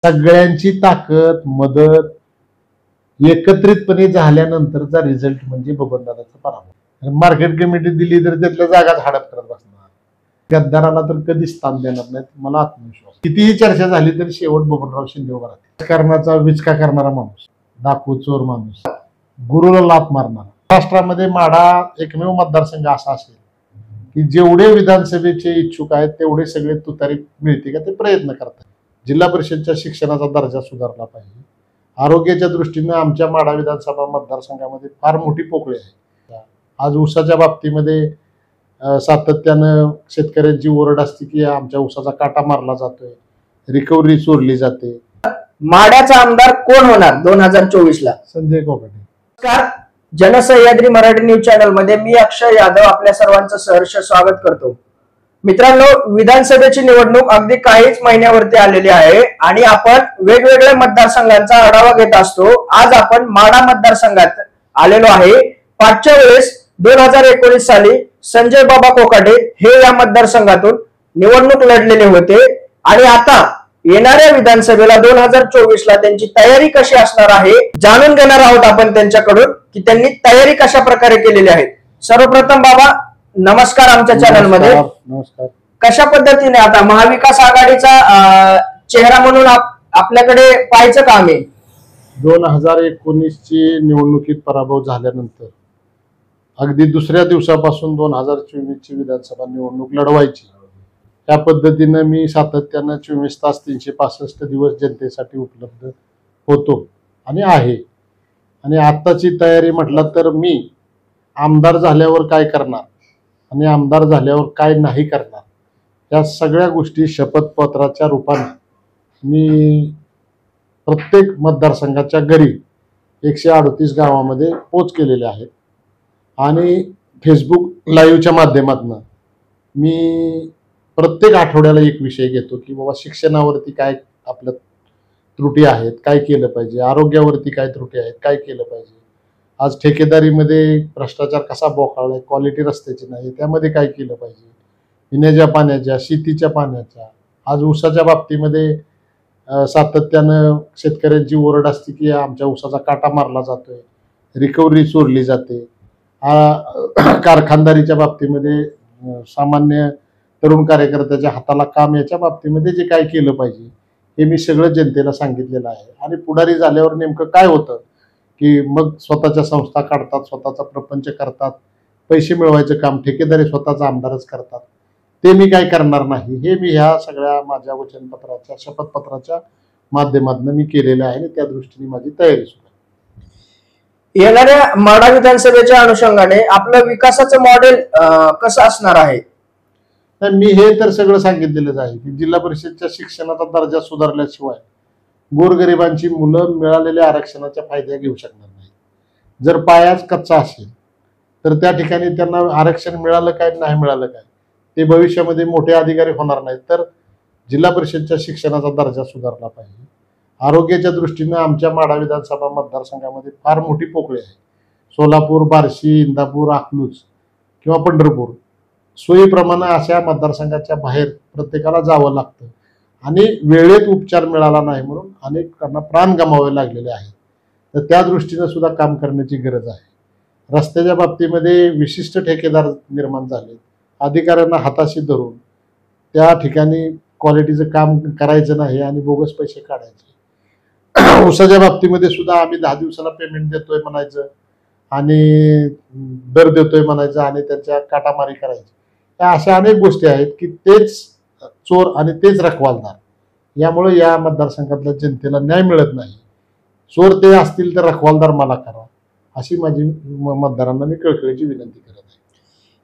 सगळ्यांची ताकद मदत एकत्रितपणे झाल्यानंतरचा रिझल्ट म्हणजे बबनदादाचा पराभव। मार्केट कमिटी दिली तर त्यातल्या जागाच हडप करत बसणार, गद्दाराला तर कधीच स्थान देणार नाहीत, मला आत्मविश्वास। कितीही चर्चा झाली तरी शेवट बबनराव शिंदे उभा राहतील। राजकारणाचा विचका करणारा माणूस, डाकू चोर माणूस, गुरुला लाथ मारणारा। महाराष्ट्रामध्ये माढा एकमेव मतदारसंघ असा असेल की जेवढे विधानसभेचे इच्छुक आहेत तेवढे सगळे तुतारी मिळते का ते प्रयत्न करतात। जिल्हा परिषदच्या शिक्षणाचा दर्जा सुधारला पाहिजे। आरोग्याच्या दृष्टीने आमच्या माढा विधानसभा मतदारसंघामध्ये फार मोठी पोकळी आहे। आज ऊसाच्या बाबतीमध्ये सातत्यानं शेतकऱ्यांची ओरड असते की आमच्या ऊसाचा काटा मारला जातोय, रिकव्हरी चोरली जाते। माढ्याचा आमदार कोण होणार 2024 ला? संजय कोकाटे। नमस्कार, जनसह्याद्री मराठी न्यूज चॅनल मध्ये मी अक्षय यादव आपल्या सर्वांचं सहर्ष स्वागत करतो। मित्रांनो, विधानसभेची निवडणूक अगदी काहीच महिन्यावरती आलेली आहे आणि आपण वेगवेगळ्या मतदारसंघांचा आढावा घेत असतो। आज आपण माढा मतदारसंघात आलेलो आहे। पाठच्या वेळेस 2019 साली संजय बाबा कोकाटे हे या मतदारसंघातून निवडणूक लढलेले होते आणि आता येणाऱ्या विधानसभेला 2024 ला त्यांची तयारी कशी असणार आहे जाणून घेणार आहोत आपण त्यांच्याकडून की त्यांनी तयारी कशा प्रकारे केलेली आहे। सर्वप्रथम बाबा नमस्कार आमच्या चॅनल मध्ये। नमस्कार। कशा पद्धतीने आता महाविकास आघाडीचा चेहरा म्हणून आपल्याकडे पाहायचं काम आहे? 2019 ची निवडणुकीत पराभव झाल्यानंतर अगदी दुसऱ्या दिवसापासून 2024 ची विधानसभा निवडणूक लढवायची त्या पद्धतीने मी सातत्याने 24 तास 365 दिवस जनतेसाठी उपलब्ध होतो आणि आहे। आणि आत्ताची तयारी म्हटलं तर मी आमदार झाल्यावर काय करणार आणि आमदार झाल्यावर काय नाही करणार या सगळ्या गोष्टी शपथपत्राच्या रूपाने मी प्रत्येक मतदारसंघाच्या घरी 138 गावामध्ये पोच केलेले आहेत आणि फेसबुक लाईव्हच्या माध्यमातून मी प्रत्येक आठवड्याला एक विषय घेतो की बाबा शिक्षणावरती काय आपल्या त्रुटी आहेत, काय केलं पाहिजे, आरोग्यावरती काय त्रुटी आहेत, काय केलं पाहिजे, आज ठेकेदारीमध्ये भ्रष्टाचार कसा बोकाळलाय, क्वालिटी रस्त्याची नाही त्यामध्ये काय केलं पाहिजे, पिण्याच्या पाण्याच्या, शेतीच्या पाण्याच्या, आज ऊसाच्या बाबतीमध्ये सातत्यानं शेतकऱ्यांची ओरड असते की आमच्या ऊसाचा काटा मारला जातोय, रिकव्हरी चोरली जाते। कारखानदारीच्या बाबतीमध्ये सामान्य तरुण कार्यकर्त्याच्या हाताला काम याच्या बाबतीमध्ये जे काय केलं पाहिजे हे मी सगळं जनतेला सांगितलेलं आहे। आणि पुढारी झाल्यावर नेमकं काय होतं की मग स्वतःच्या संस्था काढतात, स्वतःचा प्रपंच करतात, पैसे मिळवायचं काम ठेकेदारी स्वतःचा आमदारच करतात, ते मी काय करणार नाही हे मी ह्या सगळ्या माझ्या वचनपत्राच्या शपथपत्राच्या माध्यमातून मी केलेलं आहे आणि त्या दृष्टीने माझी तयारी सुरू आहे। येणाऱ्या माढा विधानसभेच्या अनुषंगाने आपलं विकासाचं मॉडेल कसं असणार आहे? मी हे तर सगळं सांगितलेलंच आहे की जिल्हा परिषदच्या शिक्षणाचा दर्जा सुधारल्याशिवाय गोरगरिबांची मुलं मिळालेल्या आरक्षणाच्या फायद्या घेऊ शकणार नाही। जर पायाच कच्चा असेल तर त्या ठिकाणी त्यांना आरक्षण मिळालं काय नाही मिळालं काय ते भविष्यामध्ये मोठे अधिकारी होणार नाहीत। तर जिल्हा परिषदच्या शिक्षणाचा दर्जा सुधारला पाहिजे। आरोग्याच्या दृष्टीने आमच्या माढा विधानसभा मतदारसंघामध्ये फार मोठी पोकळी आहे। सोलापूर, बार्शी, इंदापूर, अकलूज किंवा पंढरपूर सोयीप्रमाणे अशा मतदारसंघाच्या बाहेर प्रत्येकाला जावं लागतं आणि वेळेत उपचार मिळाला नाही म्हणून अनेकांना प्राण गमावे लागलेले आहेत। तर त्या दृष्टीने सुद्धा काम करण्याची गरज आहे। रस्त्याच्या बाबतीमध्ये विशिष्ट ठेकेदार निर्माण झाले, अधिकाऱ्यांना हाताशी धरून त्या ठिकाणी क्वालिटीचं काम करायचं नाही आणि बोगस पैसे काढायचे। ऊसाच्या बाबतीमध्ये सुद्धा आम्ही 10 दिवसाला पेमेंट देतोय म्हणायचं आणि दर देतोय म्हणायचं आणि त्यांच्या काटामारी करायची। त्या अशा अनेक गोष्टी आहेत की तेच चोर आणि तेच रखवालदार, यामुळे या मतदारसंघातल्या जनतेला न्याय मिळत नाही। चोर ते असतील तर रखवालदार मला करा अशी माझी मतदारांना मी कळकळीची विनंती करत आहे।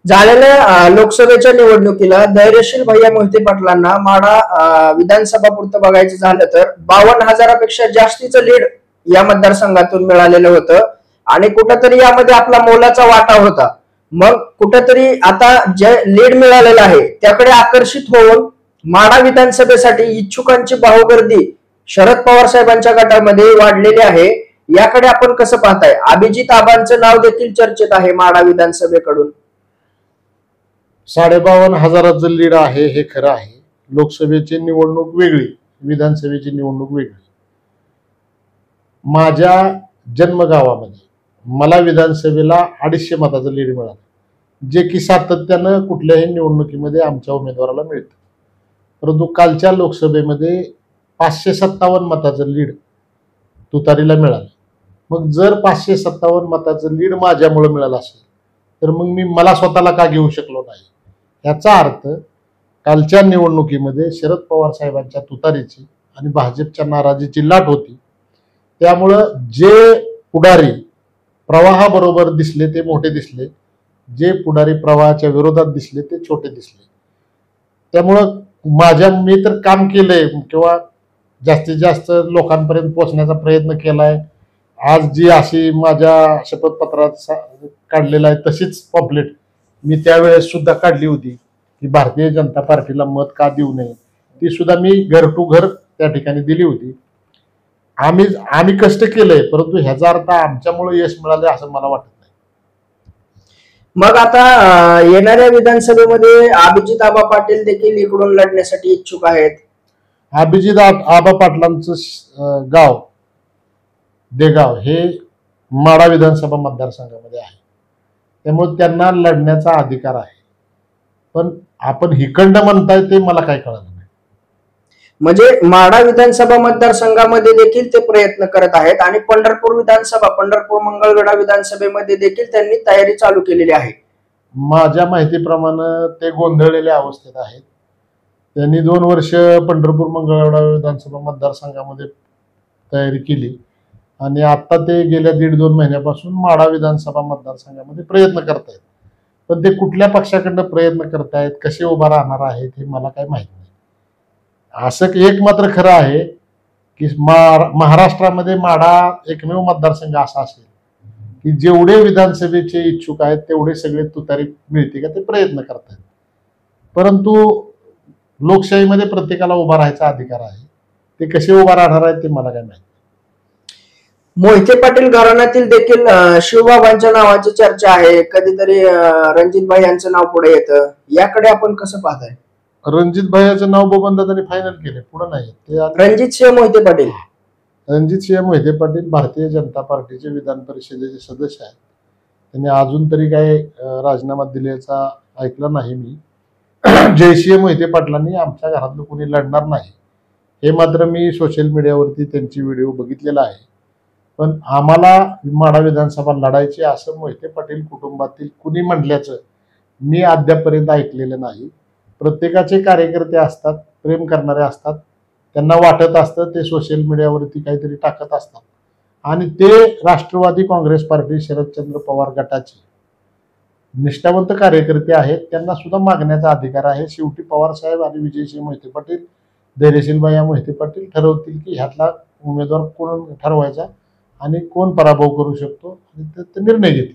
झालेल्या लोकसभेच्या निवडणुकीला धैर्यशील भैया मोहिते पाटलांना माढा विधानसभा पुरतं बघायचं झालं तर 52,000पेक्षा जास्तीचं लीड या मतदारसंघातून मिळालेलं होतं आणि कुठंतरी यामध्ये आपला मोलाचा वाटा होता। मग कुठेतरी आता जे लीड मिळालेलं आहे त्याकडे आकर्षित होऊन माढा विधानसभेसाठी इच्छुकांची बाहुगर्दी शरद पवार साहेबांच्या गटामध्ये वाढलेली आहे। याकडे आपण कसं पाहताय? अभिजित आबांचं नाव देखील चर्चेत आहे माढा विधानसभेकडून। 52,000चं लीड आहे हे खरं आहे। लोकसभेची निवडणूक वेगळी, विधानसभेची निवडणूक वेगळी. माझ्या जन्मगावामध्ये मला विधानसभेला 250 मताचं लीड मिळालं, जे की सातत्यानं कुठल्याही निवडणुकीमध्ये आमच्या उमेदवाराला मिळतं. परंतु कालच्या लोकसभेमध्ये 557 मताचं लीड तुतारीला मिळालं. मग जर 557 मताचं लीड माझ्यामुळे मिळालं असेल तर मग मला स्वतःला का घेऊ शकलो नाही? याचा अर्थ कालच्या निवडणुकीमध्ये शरद पवार साहेबांच्या तुतारीची आणि भाजपच्या नाराजीची लाट होती. त्यामुळं जे पुढारी प्रवाहाबरोबर दिसले ते मोठे दिसले, जे पुढारी प्रवाहाच्या विरोधात दिसले ते छोटे दिसले. त्यामुळं मी तर काम केलंय किंवा जास्तीत जास्त लोकांपर्यंत पोहोचण्याचा प्रयत्न केलाय. आज जी अशी माझ्या शपथपत्रात काढलेला आहे तशीच पॉम्पलेट मी त्यावेळेस सुद्धा काढली होती की भारतीय जनता पार्टीला मत का देऊ नये, ती सुद्धा मी घर टू घर त्या ठिकाणी दिली होती. आम्ही कष्ट केलंय, परंतु ह्याचा अर्थ आमच्यामुळे यश मिळाले असं मला वाटत नाही. मग आता येणाऱ्या विधानसभेमध्ये अभिजित आबा पाटील देखील इकडून लढण्यासाठी इच्छुक आहेत. अभिजित आबा पाटलांचं गाव देगाव हे माढा विधानसभा मतदारसंघामध्ये आहे, त्यामुळे त्यांना लढण्याचा अधिकार आहे. पण आपण हिकंड म्हणताय ते मला काय कळलं नाही. म्हणजे माढा विधानसभा मतदारसंघामध्ये देखील ते प्रयत्न करत आहेत आणि पंढरपूर मंगळवेढा विधानसभेमध्ये देखील त्यांनी तयारी चालू केलेली आहे. माझ्या माहितीप्रमाणे ते गोंधळलेल्या अवस्थेत आहेत. त्यांनी 2 वर्ष पंढरपूर मंगळवेढा विधानसभा मतदारसंघामध्ये तयारी केली आणि आता ते गेल्या 1.5-2 महिन्यापासून माढा विधानसभा मतदारसंघामध्ये प्रयत्न करतायत. पण ते कुठल्या पक्षाकडनं प्रयत्न करतायत, कसे उभा राहणार आहेत हे मला काही माहित नाही. असं एक मात्र खरं आहे की महाराष्ट्रामध्ये माढा एकमेव मतदारसंघ असा असेल की जेवढे विधानसभेचे इच्छुक आहेत तेवढे सगळे तुतारी मिळते का ते प्रयत्न करतायत. परंतु लोकशाहीमध्ये प्रत्येकाला उभा राहायचा अधिकार आहे. ते कसे उभा राहणार आहेत ते मला काय माहिती. मोहिते पाटील घराण्यातील देखील शिवबाबांच्या नावाची चर्चा आहे. कधीतरी रणजितभाई यांचं नाव पुढे येतं. याकडे आपण कसं पाहताय? रणजित भाईचं नाव बबनदादांनी फायनल केले, पुढे नाही. ते रणजितसिंह मोहिते पाटील. रणजितसिंह मोहिते पाटील भारतीय जनता पार्टीचे विधान परिषदेचे सदस्य आहेत. त्यांनी अजून तरी काय राजीनामा दिल्याचा ऐकला नाही मी. जयसिंह मोहिते पाटलांनी आमच्या घरातलं कोणी लढणार नाही हे मात्र मी सोशल मीडियावरती त्यांची व्हिडिओ बघितलेला आहे. पण आम्हाला माढा विधानसभा लढायची असं मोहिते पाटील कुटुंबातील कुणी म्हटल्याचं मी अद्यापपर्यंत ऐकलेलं नाही. प्रत्येकाचे कार्यकर्ते असतात, प्रेम करणारे असतात, त्यांना वाटत असतं ते सोशल मीडियावरती काहीतरी टाकत असतात आणि ते राष्ट्रवादी काँग्रेस पार्टी शरदचंद्र पवार गटाचे निष्ठावंत कार्यकर्ते आहेत. त्यांना सुद्धा मागण्याचा अधिकार आहे. शेवटी पवार साहेब आणि विजयसिंह मोहिते पाटील, धैर्यशीलबाई मोहिते पाटील ठरवतील की ह्यातला उमेदवार कोण ठरवायचा आणि कोण पराभव करू शकतो आणि ते निर्णय घेतील.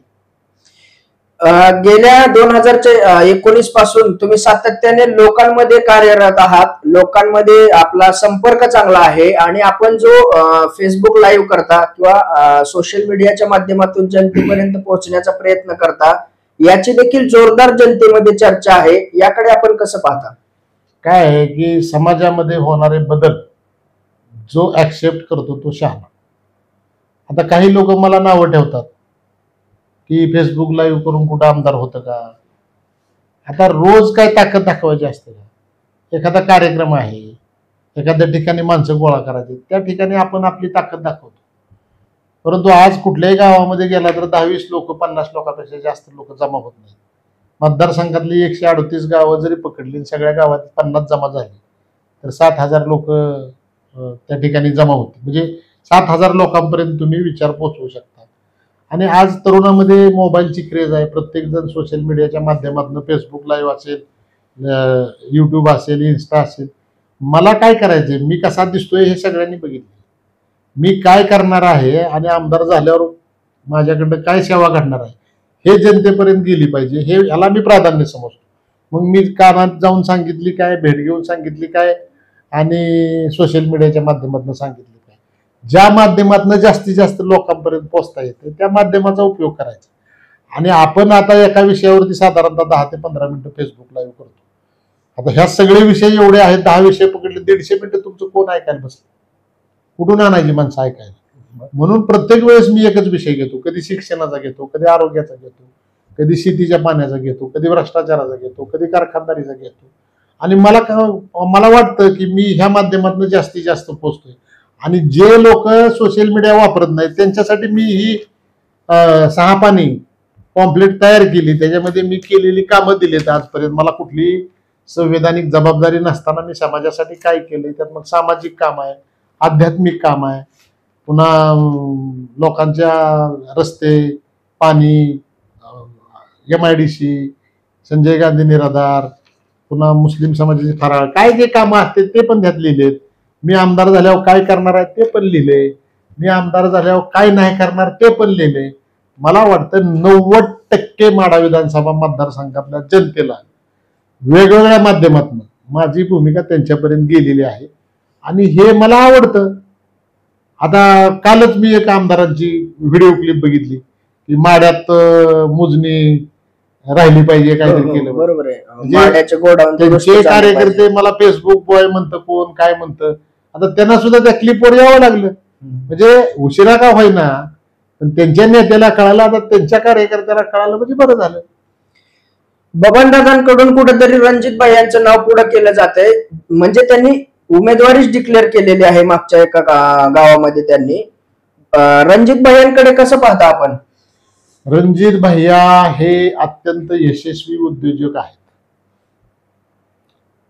गेल्या 2019 पासून तुम्ही सातत्याने लोकांमध्ये कार्यरत आहात. लोकांमध्ये आपला संपर्क चांगला आहे आणि आपण जो फेसबुक लाईव्ह करता किंवा सोशल मीडियाच्या माध्यमातून जनतेपर्यंत पोहोचण्याचा प्रयत्न करता, याची देखील जोरदार जनतेमध्ये चर्चा आहे. याकडे आपण कसं पाहता? काय आहे की समाजामध्ये होणारे बदल जो ऍक्सेप्ट करतो तो शहाणा. आता काही लोक मला नावं ठेवतात की फेसबुक लाईव्ह करून कुठं आमदार होतं का. आता रोज काय ताकद दाखवायची असते का? एखादा कार्यक्रम आहे, एखाद्या ठिकाणी माणसं गोळा करायची, त्या ठिकाणी आपण आपली ताकद दाखवतो. परंतु आज कुठल्याही गावामध्ये गेला तर 10-20 लोक 50 लोकांपेक्षा जास्त लोक जमा होत नाही. मतदारसंघातली 138 गावं जरी पकडली, सगळ्या गावात 50 जमा झाली तर 7,000 लोक त्या ठिकाणी जमा होते. म्हणजे 7,000 लोकांपर्यंत तुम्ही विचार पोहोचवू शकता. आणि आज तरुणामध्ये मोबाईलची क्रेज आहे. प्रत्येक जण सोशल मीडियाच्या माध्यमातून फेसबुक लाईव्ह असेल, युट्यूब असेल, इन्स्टा असेल, मला काय करायचंय, मी कसा दिसतोय हे सगळ्यांनी बघितलं. मी काय करणार आहे आणि आमदार झाल्यावर माझ्याकडनं काय सेवा घडणार आहे हे जनतेपर्यंत गेली पाहिजे, हे याला मी प्राधान्य समजतो. मग मी कानात जाऊन सांगितली काय, भेट घेऊन सांगितली काय आणि सोशल मीडियाच्या माध्यमातून सांगितली काय. ज्या माध्यमातून जास्तीत जास्त लोकांपर्यंत पोहोचता येते त्या माध्यमाचा उपयोग करायचा. आणि आपण आता एका विषयावरती साधारणतः 10 ते 15 मिनिटं फेसबुक लाईव्ह करतो आता ह्या सगळे विषय एवढे आहेत, 10 विषय पकडले, 150 मिनिटं तुमचं कोण ऐकायला बसलं? कुठून आणायची माणसं ऐकायला? म्हणून प्रत्येक वेळेस मी एकच विषय घेतो. कधी शिक्षणाचा घेतो, कधी आरोग्याचा घेतो, कधी शेतीच्या पाण्याचा घेतो, कधी भ्रष्टाचाराचा घेतो, कधी कारखानदारीचा घेतो. आणि मला वाटतं की मी ह्या माध्यमातून जास्तीत जास्त पोहोचतोय. आणि जे लोक सोशल मीडिया वापरत नाहीत त्यांच्यासाठी मी ही 6 पानी पॉम्पलेट तयार केली. त्याच्यामध्ये मी केलेली कामं दिलीत आजपर्यंत. मला कुठली संवैधानिक जबाबदारी नसताना मी समाजासाठी काय केलंय, त्यात मग सामाजिक काम आहे, आध्यात्मिक काम आहे, पुन्हा लोकांच्या रस्ते, पाणी, MIDC, संजय गांधी निराधार, पुन्हा मुस्लिम समाजाचे फराळ, काय जे कामं असते ते पण त्यात लिहिलेत. मी आमदार झाल्यावर काय करणार आहे ते पण लिहिले. मी आमदार झाल्यावर काय नाही करणार ते पण लिहिले. मला वाटतं 90% माढा विधानसभा मतदारसंघातल्या जनतेला वेगवेगळ्या माध्यमातून माझी भूमिका त्यांच्यापर्यंत गेलेली आहे आणि हे मला आवडतं. आता कालच मी एका आमदारांची व्हिडिओ क्लिप बघितली की माड्यात मोजणी राहिली पाहिजे, काहीतरी केलं. बरोबर आहे. त्यांचे कार्यकर्ते मला फेसबुक बॉय म्हणतं, कोण काय म्हणतं. आता त्यांना सुद्धा त्या क्लिपवर यावं लागलं. म्हणजे उशिरा का होईना पण त्यांच्या नेत्याला कळालं, आता त्यांच्या कार्यकर्त्याला कळालं, म्हणजे बरं झालं. बबनदादांकडून कुठेतरी रणजित भाई यांचं नाव पुढे केलं जात आहे. म्हणजे त्यांनी उमेदवारीच डिक्लेअर केलेली आहे मागच्या एका गावामध्ये. त्यांनी रणजित भाईंकडे कसं पाहता आपण? रणजित भैया हे अत्यंत यशस्वी उद्योजक आहेत.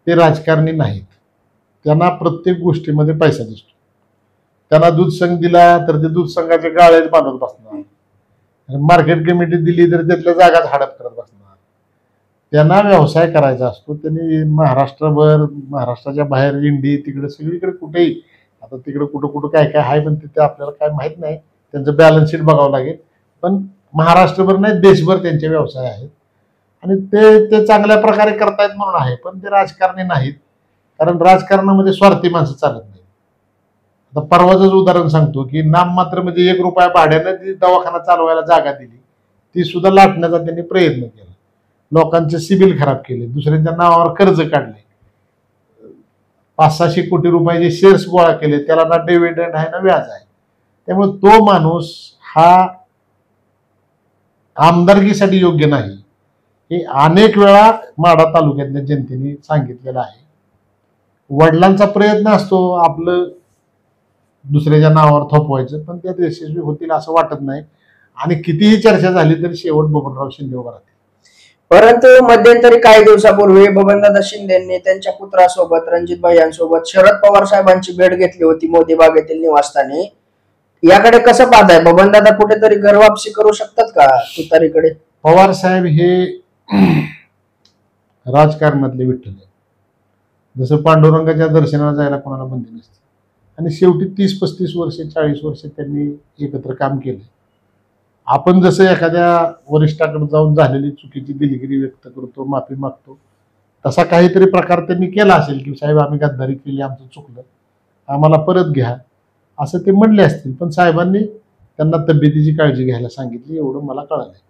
ते राजकारणी नाहीत. त्यांना प्रत्येक गोष्टीमध्ये पैसा दिसतो. त्यांना दूध संघ दिला तर ते दूध संघाच्या गाळ्यात बांधत बसणार, मार्केट कमिटी दिली तर त्यातल्या जागाच हडप करत बसणार. त्यांना व्यवसाय करायचा असतो. त्यांनी महाराष्ट्रभर, महाराष्ट्राच्या बाहेर, इंडी, तिकडे सगळीकडे कुठेही, आता तिकडे कुठं कुठं काय काय आहे पण तिथे आपल्याला काय माहित नाही, त्यांचं बॅलन्स शीट बघावं लागेल. पण महाराष्ट्रभर नाही, देशभर त्यांचे व्यवसाय आहेत आणि ते चांगल्या प्रकारे करतायत म्हणून आहे. पण ते राजकारणी नाहीत, कारण राजकारणामध्ये स्वार्थी माणसं चालत नाही. आता परवाचंच उदाहरण सांगतो की नाममात्र म्हणजे 1 रुपया भाड्यानं ती दवाखाना चालवायला जागा दिली, ती सुद्धा लाटण्याचा त्यांनी प्रयत्न केला. लोकांचे सिबिल खराब केले, दुसऱ्यांच्या नावावर कर्ज काढले, 500-600 कोटी रुपयाचे शेअर्स गोळा केले, त्याला ना डिव्हिडंड आहे ना व्याज आहे. त्यामुळे तो माणूस हा आमदारकीसाठी योग्य नाही, हे अनेक वेळा माढा तालुक्यातल्या जनतेने सांगितलेलं आहे. वडिलांचा प्रयत्न असतो आपलं दुसऱ्याच्या नावावर थोपवायचं, पण त्यात यशस्वी होतील असं वाटत नाही. आणि कितीही चर्चा झाली तरी शेवट बबनराव शिंदे उभा राहतील. परंतु मध्यंतरी काही दिवसापूर्वी बबनदादा शिंदेंनी त्यांच्या पुत्रासोबत, रणजितभाई यांसोबत शरद पवार साहेबांची भेट घेतली होती मोदी बागेतील निवासस्थानी. याकडे कसं पाहताय? बबनदादा कुठेतरी घरवापसी करू शकतात का तुतारीकडे? पवार साहेब हे राजकारणातले विठ्ठल आहे. जसं पांडुरंगाच्या दर्शनाला जायला कोणाला बंदी नसते. आणि शेवटी 30-35 वर्षे, 40 वर्षे त्यांनी एकत्र काम केलं. आपण जसं एखाद्या वरिष्ठाकडे जाऊन झालेली चुकीची दिलगिरी व्यक्त करतो, माफी मागतो, तसा काहीतरी प्रकार त्यांनी केला असेल की साहेब आम्ही गद्दारी केली, आमचं चुकलं, आम्हाला परत घ्या, असं ते म्हणले असतील. पण साहेबांनी त्यांना तब्येतीची काळजी घ्यायला सांगितली, एवढं मला कळालंय.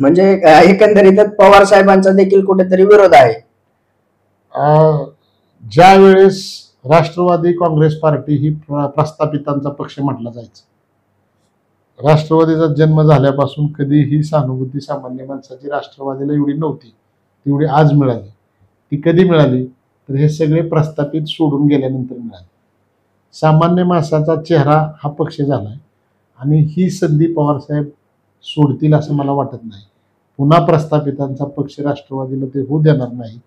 म्हणजे एकंदरीत पवार साहेबांचा देखील कुठेतरी विरोध आहे. ज्या वेळेस राष्ट्रवादी काँग्रेस पार्टी ही प्रस्थापितांचा पक्ष म्हटला जायचा, राष्ट्रवादीचा जन्म झाल्यापासून कधीही सहानुभूती सामान्य माणसाची राष्ट्रवादीला एवढी नव्हती, तेवढी आज मिळाली. ती कधी मिळाली तर हे सगळे प्रस्थापित सोडून गेल्यानंतर मिळाली. सामान्य माणसाचा चेहरा हा पक्ष झालाय आणि ही संधी पवारसाहेब सोडतील असं मला वाटत नाही. पुन्हा प्रस्थापितांचा पक्ष राष्ट्रवादीला ते होऊ देणार नाही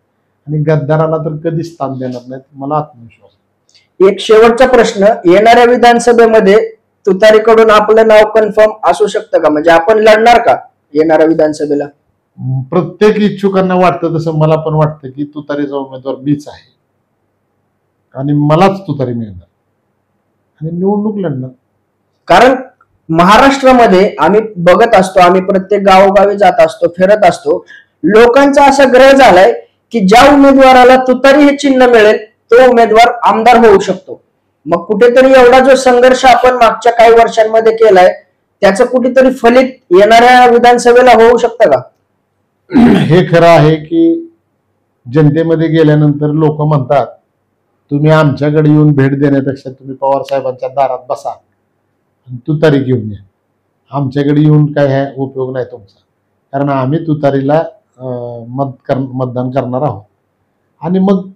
आणि गद्दाराला तर कधीच स्थान देणार नाहीत, मला आत्मविश्वास आहे. एक शेवटचा प्रश्न, येणाऱ्या विधानसभेमध्ये तुतारीकडून आपलं नाव कन्फर्म असू शकतं का? म्हणजे आपण लढणार का येणाऱ्या विधानसभेला? प्रत्येक इच्छुकांना वाटतं तसं मला पण वाटतं की तुतारीचा उमेदवार मीच आहे आणि मलाच तुतारी मिळणार आणि निवडणूक लढणार. कारण महाराष्ट्रामध्ये आम्ही बघत असतो, आम्ही प्रत्येक गावोगावी जात असतो, फिरत असतो, लोकांचा असा ग्रह झालाय की ज्या उमेदवाराला तुतारी हे चिन्ह मिळेल तो उमेदवार आमदार होऊ शकतो. मग कुठेतरी एवढा जो संघर्ष आपण मागच्या काही वर्षांमध्ये केलाय त्याचं कुठेतरी फलित येणाऱ्या विधानसभेला होऊ शकतं का? हे खरं आहे की जनतेमध्ये गेल्यानंतर लोक म्हणतात तुम्ही आमच्याकडे येऊन भेट देण्यापेक्षा तुम्ही पवार साहेबांच्या दारात बसा आणि तुतारी घेऊन या. आमच्याकडे येऊन काय है उपयोग नाही तुमचा, कारण आम्ही तुतारीला मतदान करणार आहोत. आणि मग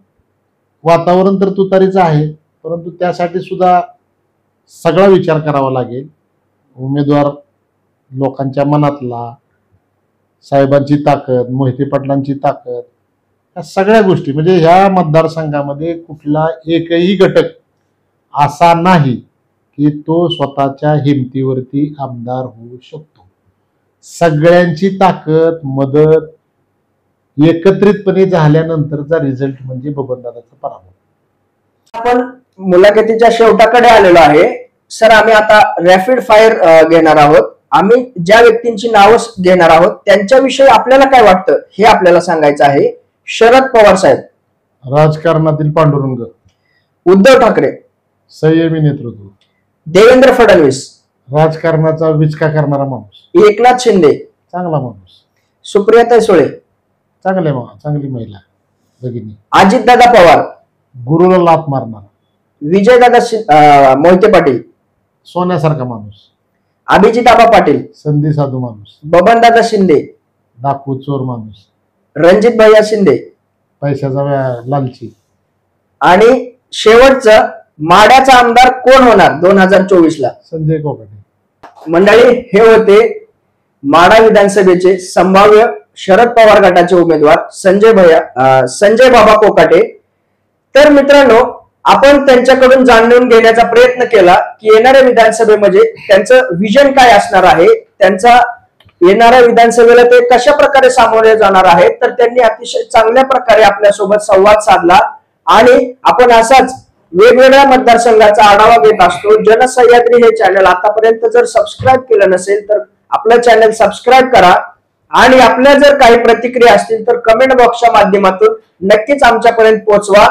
वातावरण तर तुतारीचं आहे, परंतु त्यासाठी सुद्धा सगळा विचार करावा लागेल. उमेदवार लोकांच्या मनातला, साहेबांची ताकद, मोहिते पाटलांची ताकद, या सगळ्या गोष्टी, म्हणजे ह्या मतदारसंघामध्ये कुठला एकही घटक असा नाही की तो स्वतःच्या हिमतीवरती आमदार होऊ शकतो. सगळ्यांची ताकद, मदत एकत्रितपणे झाल्यानंतरचा रिझल्ट म्हणजे बबनदादाचा पराभव. आपण मुलाखतीच्या शेवटाकडे आलेलो आहे. सर, आम्ही आता रॅपिड फायर घेणार आहोत. आम्ही ज्या व्यक्तींची नावं घेणार आहोत त्यांच्याविषयी आपल्याला काय वाटतं हे आपल्याला सांगायचं आहे. शरद पवार साहेब, राजकारणातील पांडुरंग. उद्धव ठाकरे, संयमी नेतृत्व. देवेंद्र फडणवीस, राजकारणाचा विचका करणारा माणूस. एकनाथ शिंदे, चांगला माणूस. सुप्रियाताई सुळे, चांगली महिला भगिनी. अजितदादा पवार, गुरुला लाथ मारणारा. विजयदादा मोहिते पाटील, सोन्यासारखा माणूस. अभिजिताबा पाटील, संधी साधू माणूस. बबनदादा शिंदे, डाकू चोर माणूस. रणजित भैया शिंदे, पैशाचा लालची. आणि शेवटचं माड्याचा आमदार कोण होणार 2024 ला? संजय कोकाटे. मंडळी, हे होते माडा विधानसभेचे संभाव्य शरद पवार गटाचे उमेदवार संजय बाबा कोकाटे. तर मित्रांनो, आपण त्यांच्याकडून जाणून घेण्याचा प्रयत्न केला की येणाऱ्या विधानसभेमध्ये त्यांचं विजन काय असणार आहे, त्यांचा येणाऱ्या विधानसभेला ते कशा प्रकारे सामोरे जाणार आहेत. तर त्यांनी अतिशय चांगल्या प्रकारे आपल्यासोबत संवाद साधला आणि आपण असाच वेगवेगळ्या मतदारसंघाचा आढावा घेत असतो. जनसह्याद्री हे चॅनल आतापर्यंत जर सबस्क्राईब केलं नसेल तर आपलं चॅनल सबस्क्राईब करा आणि आपल्या जर काही प्रतिक्रिया असतील तर कमेंट बॉक्सच्या माध्यमातून नक्कीच आमच्यापर्यंत पोहोचवा.